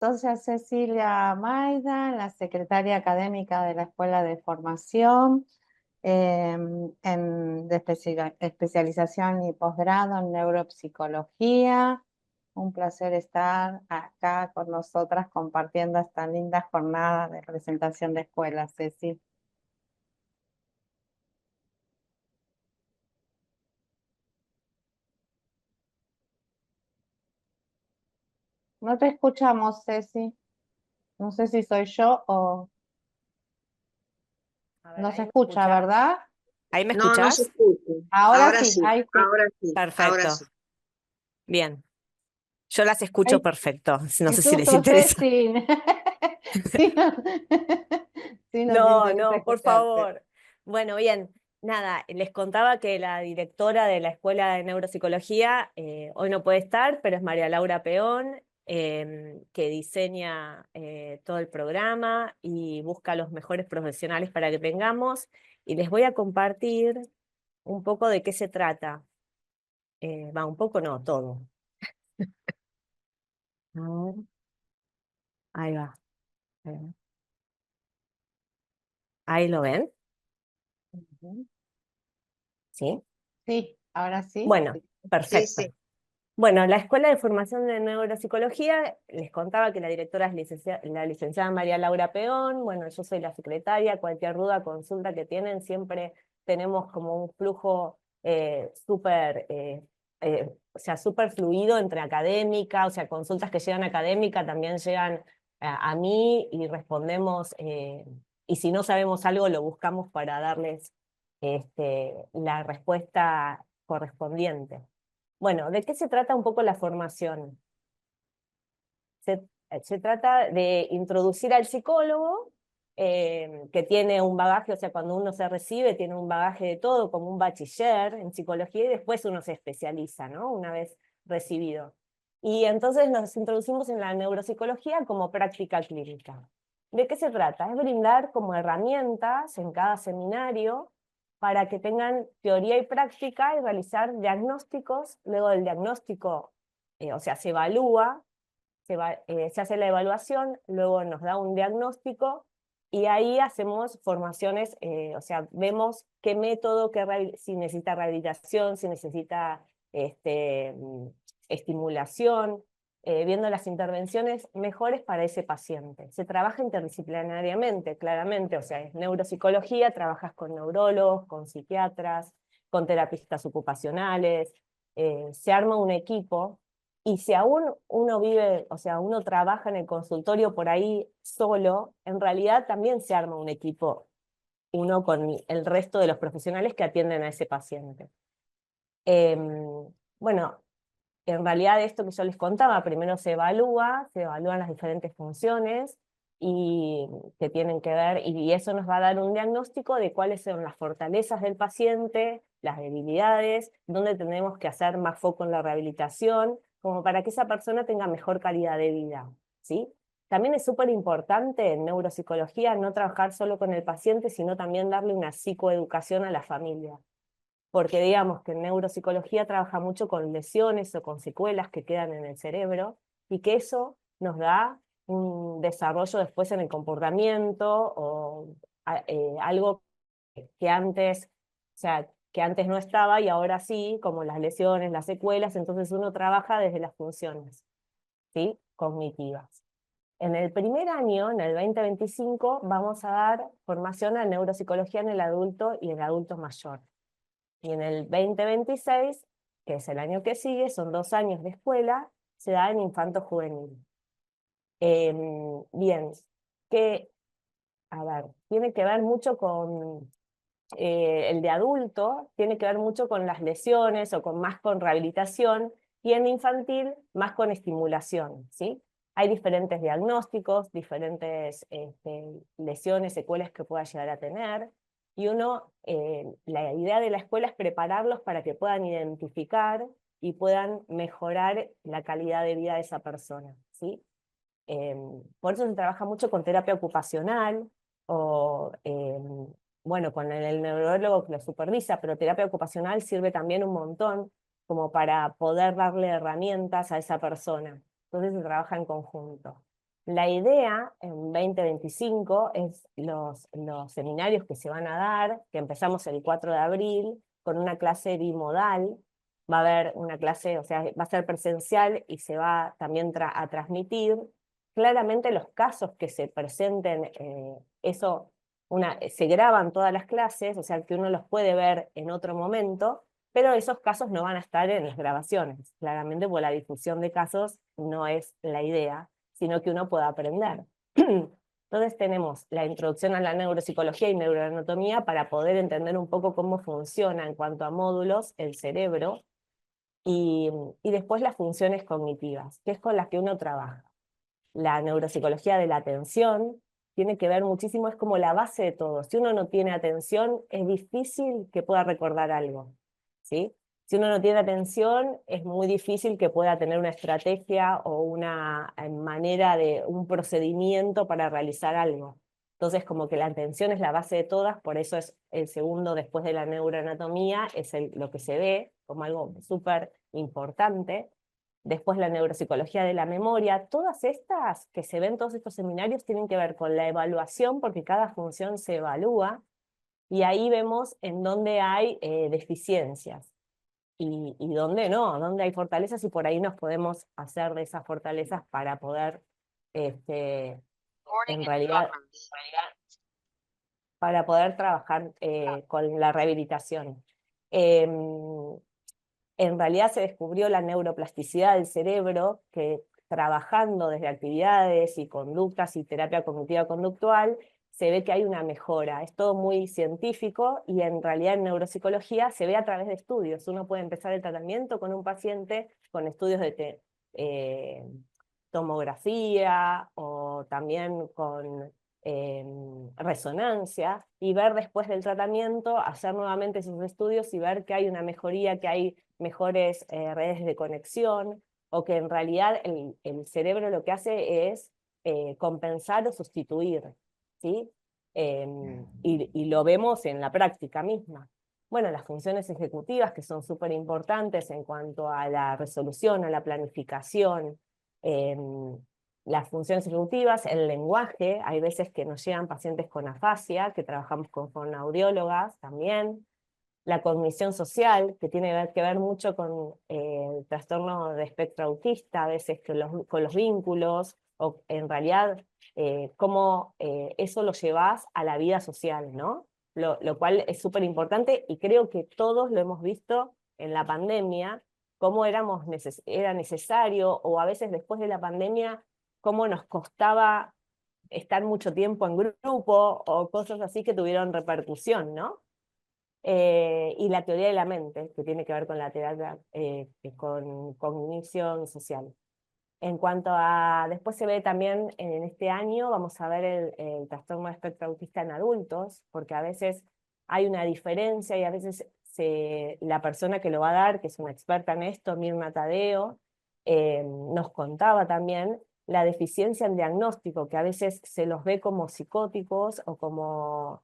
Soy Cecilia Maida, la secretaria académica de la Escuela de Formación de especialización y posgrado en neuropsicología. Un placer estar acá con nosotras compartiendo esta linda jornada de presentación de escuelas, Ceci. No te escuchamos, Ceci. No sé si soy yo o A ver, no se ¿ahí me escucha, escuchás? ¿verdad? ¿Ahí me No, no se escuchás? escucha. Ahora Ahora sí, sí, ahí sí. ahora sí, ahora Perfecto, sí. bien. Yo las escucho Ahí perfecto, no y sé si tú, les José, interesa. sí. Sí, sí nos No, interesa no, por escucharte. favor. Bueno, bien, nada, les contaba que la directora de la Escuela de Neuropsicología hoy no puede estar, pero es María Laura Peón, que diseña todo el programa y busca los mejores profesionales para que tengamos. Y les voy a compartir un poco de qué se trata. Un poco no, todo. A ver, ahí va. eh, Ahí lo ven, Ujú. ¿sí? Sí, ahora sí. Bueno, Sí. Sí, perfecto. sí. Bueno, la Escuela de Formación de Neuropsicología, les contaba que la directora es la licenciada María Laura Peón. Bueno, yo soy la secretaria. Cualquier duda, consulta que tienen, siempre tenemos como un flujo súper, o sea, súper fluido entre académica, o sea, consultas que llegan académica también llegan a mí y respondemos, y si no sabemos algo lo buscamos para darles la respuesta correspondiente. Bueno, ¿de qué se trata un poco la formación? Se trata de introducir al psicólogo, que tiene un bagaje, o sea, cuando uno se recibe, tiene un bagaje de todo, como un bachiller en psicología, y después uno se especializa, ¿no? Una vez recibido. Y entonces nos introducimos en la neuropsicología como práctica clínica. ¿De qué se trata? Es brindar como herramientas en cada seminario para que tengan teoría y práctica y realizar diagnósticos. Luego del diagnóstico, o sea, se evalúa, se hace la evaluación, luego nos da un diagnóstico y ahí hacemos formaciones, o sea, vemos qué método, si necesita rehabilitación, si necesita estimulación, viendo las intervenciones mejores para ese paciente. Se trabaja interdisciplinariamente, claramente, o sea, es neuropsicología, trabajas con neurólogos, con psiquiatras, con terapistas ocupacionales, se arma un equipo. Y si aún uno vive, o sea, uno trabaja en el consultorio por ahí solo, en realidad también se arma un equipo, uno con el resto de los profesionales que atienden a ese paciente. Bueno, en realidad esto que yo les contaba, primero se evalúan las diferentes funciones y que tienen que ver, y eso nos va a dar un diagnóstico de cuáles son las fortalezas del paciente, las debilidades, dónde tenemos que hacer más foco en la rehabilitación, como para que esa persona tenga mejor calidad de vida, ¿sí? También es súper importante en neuropsicología no trabajar solo con el paciente, sino también darle una psicoeducación a la familia, porque digamos que en neuropsicología trabaja mucho con lesiones o con secuelas que quedan en el cerebro, y que eso nos da un desarrollo después en el comportamiento o algo que antes, o sea, que antes no estaba y ahora sí, como las lesiones, las secuelas. Entonces uno trabaja desde las funciones, ¿sí?, cognitivas. En el primer año, en el 2025, vamos a dar formación a neuropsicología en el adulto y el adulto mayor. Y en el 2026, que es el año que sigue, son 2 años de escuela, se da en infanto juvenil. Bien, que, a ver, tiene que ver mucho con el de adulto, tiene que ver mucho con las lesiones o más con rehabilitación, y en infantil más con estimulación, ¿sí? Hay diferentes diagnósticos, diferentes lesiones, secuelas que pueda llegar a tener, y la idea de la escuela es prepararlos para que puedan identificar y puedan mejorar la calidad de vida de esa persona, ¿sí? Por eso se trabaja mucho con terapia ocupacional o, bueno, con el neurólogo que lo supervisa, pero terapia ocupacional sirve también un montón como para poder darle herramientas a esa persona. Entonces se trabaja en conjunto. La idea en 2025 es los seminarios que se van a dar, que empezamos el 4 de abril, con una clase bimodal. Va a haber una clase, o sea, va a ser presencial y se va también a transmitir. Claramente los casos que se presenten, se graban todas las clases, o sea que uno los puede ver en otro momento, pero esos casos no van a estar en las grabaciones, claramente porque la difusión de casos no es la idea, sino que uno pueda aprender. Entonces tenemos la introducción a la neuropsicología y neuroanatomía para poder entender un poco cómo funciona en cuanto a módulos el cerebro, y después las funciones cognitivas, que es con las que uno trabaja. La neuropsicología de la atención tiene que ver muchísimo, es como la base de todo. Si uno no tiene atención, es difícil que pueda recordar algo, ¿sí? Si uno no tiene atención, es muy difícil que pueda tener una estrategia o una manera de un procedimiento para realizar algo. Entonces, como que la atención es la base de todas, por eso es el segundo después de la neuroanatomía, es lo que se ve como algo súper importante. Después la neuropsicología de la memoria, todas estas que se ven, todos estos seminarios tienen que ver con la evaluación, porque cada función se evalúa, y ahí vemos en dónde hay deficiencias y dónde no, dónde hay fortalezas, y por ahí nos podemos hacer de esas fortalezas para poder, en realidad, para poder trabajar con la rehabilitación. En realidad se descubrió la neuroplasticidad del cerebro, que trabajando desde actividades y conductas y terapia cognitiva conductual, se ve que hay una mejora. Es todo muy científico y en realidad en neuropsicología se ve a través de estudios. Uno puede empezar el tratamiento con un paciente con estudios de tomografía o también con resonancia, y ver después del tratamiento, hacer nuevamente esos estudios y ver que hay una mejoría, que hay mejores redes de conexión, o que en realidad el cerebro lo que hace es compensar o sustituir, ¿sí? Y lo vemos en la práctica misma. Bueno, las funciones ejecutivas, que son súper importantes en cuanto a la resolución, a la planificación, las funciones ejecutivas, el lenguaje. Hay veces que nos llegan pacientes con afasia, que trabajamos con fonoaudiólogas también. La cognición social, que tiene que ver mucho con el trastorno de espectro autista, a veces con los vínculos, o en realidad cómo eso lo llevas a la vida social, ¿no? Lo cual es súper importante, y creo que todos lo hemos visto en la pandemia, cómo era necesario, o a veces después de la pandemia, cómo nos costaba estar mucho tiempo en grupo, o cosas así que tuvieron repercusión, ¿no? Y la teoría de la mente, que tiene que ver con la terapia, con cognición social. En cuanto a, después se ve también en este año, vamos a ver el trastorno de espectro autista en adultos, porque a veces hay una diferencia y a veces la persona que lo va a dar, que es una experta en esto, Mirna Tadeo, nos contaba también la deficiencia en diagnóstico, que a veces se los ve como psicóticos o como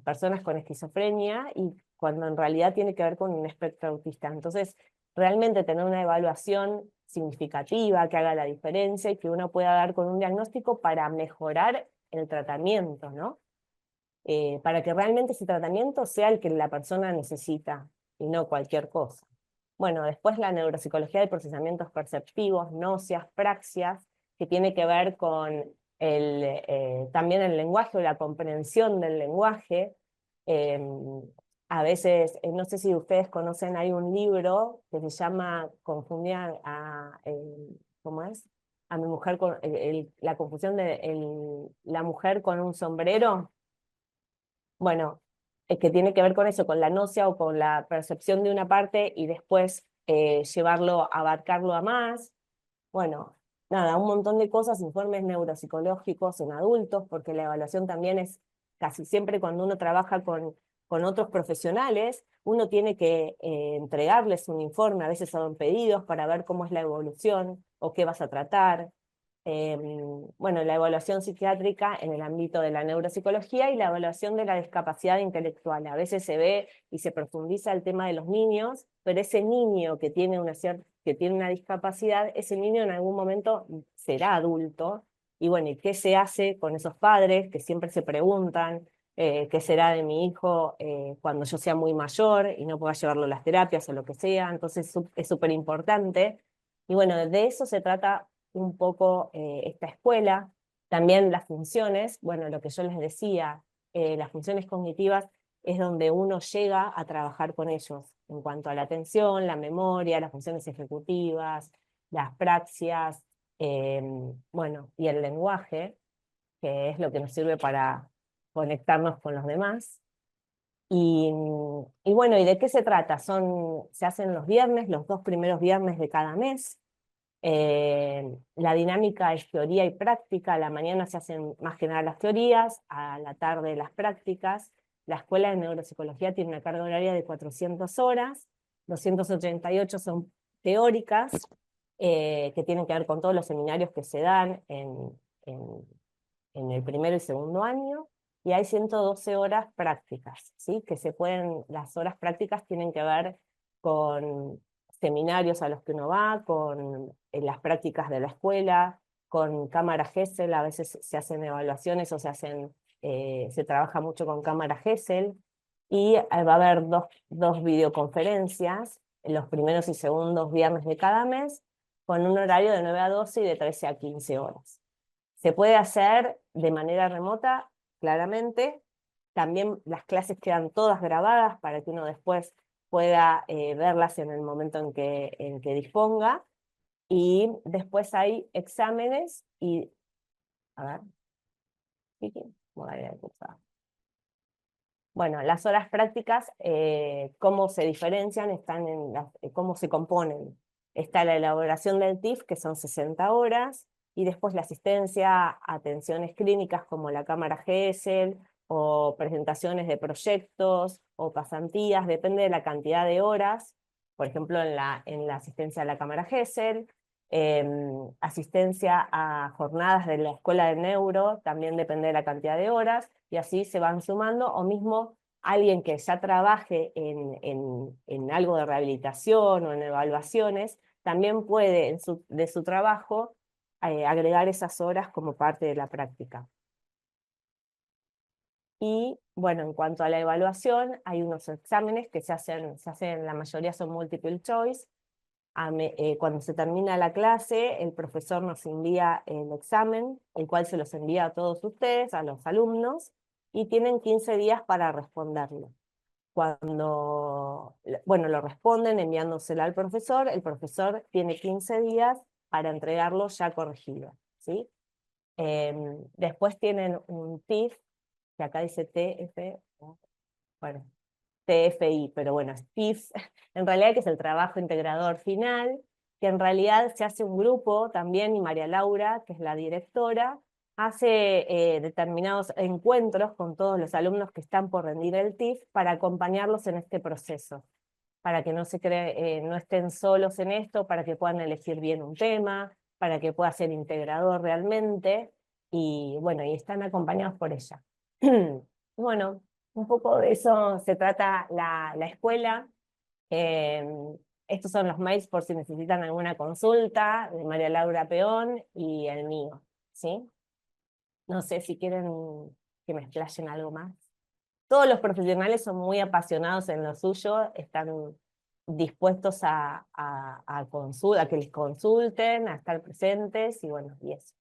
personas con esquizofrenia, y cuando en realidad tiene que ver con un espectro autista. Entonces, realmente tener una evaluación significativa que haga la diferencia y que uno pueda dar con un diagnóstico para mejorar el tratamiento, ¿no? Para que realmente ese tratamiento sea el que la persona necesita y no cualquier cosa. Bueno, después la neuropsicología de procesamientos perceptivos, náuseas, praxias, que tiene que ver con también el lenguaje o la comprensión del lenguaje. A veces, no sé si ustedes conocen, hay un libro que se llama Confundían a, ¿cómo es? A mi mujer con la confusión de la mujer con un sombrero. Bueno, que tiene que ver con eso, con la náusea o con la percepción de una parte y después abarcarlo a más. Bueno, nada, un montón de cosas, informes neuropsicológicos en adultos, porque la evaluación también es casi siempre cuando uno trabaja con otros profesionales, uno tiene que entregarles un informe, a veces son pedidos para ver cómo es la evolución o qué vas a tratar. bueno, la evaluación psiquiátrica en el ámbito de la neuropsicología y la evaluación de la discapacidad intelectual. A veces se ve y se profundiza el tema de los niños, pero ese niño que tiene que tiene una discapacidad, ese niño en algún momento será adulto. Y bueno, ¿y qué se hace con esos padres que siempre se preguntan qué será de mi hijo cuando yo sea muy mayor y no pueda llevarlo a las terapias o lo que sea? Entonces es súper importante. Y bueno, de eso se trata un poco esta escuela. También las funciones, bueno, lo que yo les decía, las funciones cognitivas es donde uno llega a trabajar con ellos en cuanto a la atención, la memoria, las funciones ejecutivas, las praxias, bueno, y el lenguaje, que es lo que nos sirve para conectarnos con los demás. Y bueno, ¿y de qué se trata? Se hacen los viernes, los 2 primeros viernes de cada mes. La dinámica es teoría y práctica. A la mañana se hacen más que nada las teorías, a la tarde las prácticas. La escuela de neuropsicología tiene una carga horaria de 400 horas, 288 son teóricas, que tienen que ver con todos los seminarios que se dan en, en el primero y segundo año, y hay 112 horas prácticas, ¿sí? Las horas prácticas tienen que ver con seminarios a los que uno va, con las prácticas de la escuela, con cámara Gesell. A veces se hacen evaluaciones o se trabaja mucho con cámara Gesell, y va a haber dos videoconferencias en los primeros y segundos viernes de cada mes, con un horario de 9 a 12 y de 13 a 15 horas. Se puede hacer de manera remota, claramente. También las clases quedan todas grabadas para que uno después pueda verlas en el momento en que disponga. Y después hay exámenes y, a ver, modalidad de cursado. Bueno, las horas prácticas, cómo se diferencian, están cómo se componen. Está la elaboración del TIF, que son 60 horas, y después la asistencia a atenciones clínicas como la cámara Gesell, o presentaciones de proyectos, o pasantías, depende de la cantidad de horas. Por ejemplo, en la asistencia a la cámara Gesell, asistencia a jornadas de la escuela de neuro, también depende de la cantidad de horas, y así se van sumando, o mismo alguien que ya trabaje en algo de rehabilitación o en evaluaciones, también puede de su trabajo agregar esas horas como parte de la práctica. Y bueno, en cuanto a la evaluación, hay unos exámenes que se hacen, la mayoría son multiple choice. Cuando se termina la clase, el profesor nos envía el examen, el cual se los envía a todos ustedes, a los alumnos, y tienen 15 días para responderlo. Cuando, bueno, lo responden enviándoselo al profesor, el profesor tiene 15 días para entregarlo ya corregido, ¿sí? Después tienen un TIF, que acá dice TF, bueno, TFI, pero bueno, es TIF, en realidad que es el trabajo integrador final, que en realidad se hace un grupo también, y María Laura, que es la directora, hace determinados encuentros con todos los alumnos que están por rendir el TIF para acompañarlos en este proceso, para que no estén solos en esto, para que puedan elegir bien un tema, para que pueda ser integrador realmente, y bueno, y están acompañados por ella. Bueno, un poco de eso se trata la escuela. Eh, Estos son los mails por si necesitan alguna consulta, de María Laura Peón y el mío, ¿sí? No sé si quieren que me explayen algo más. Todos los profesionales son muy apasionados en lo suyo, están dispuestos a que les consulten, a estar presentes, y bueno, y eso.